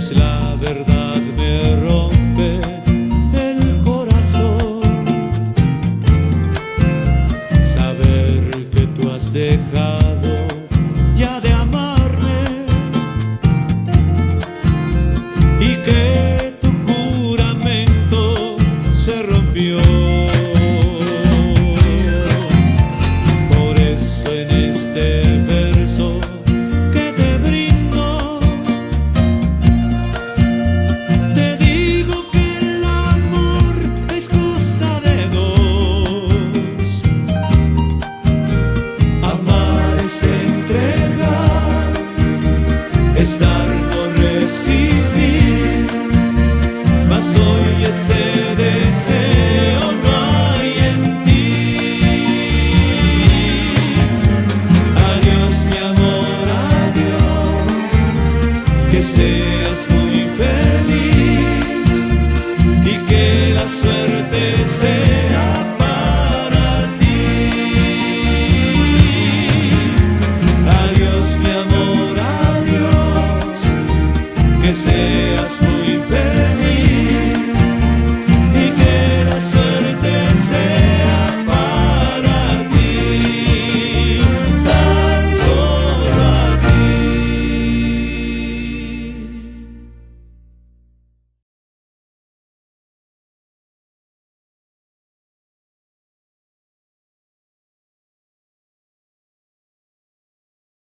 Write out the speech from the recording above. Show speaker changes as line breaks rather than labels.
pues la verdad me rompe el corazón. Saber que tú has dejado ya de amarme y que tu juramento se rompió. Por eso en este verso que te brindo, te digo que el amor es cosa de dos. Amar es entregar, es dar, no recibir, mas hoy ese deseo no hay en ti. Adiós mi amor, adiós, que seas muy feliz y que la suerte sea para ti. Adiós mi amor, adiós, que seas muy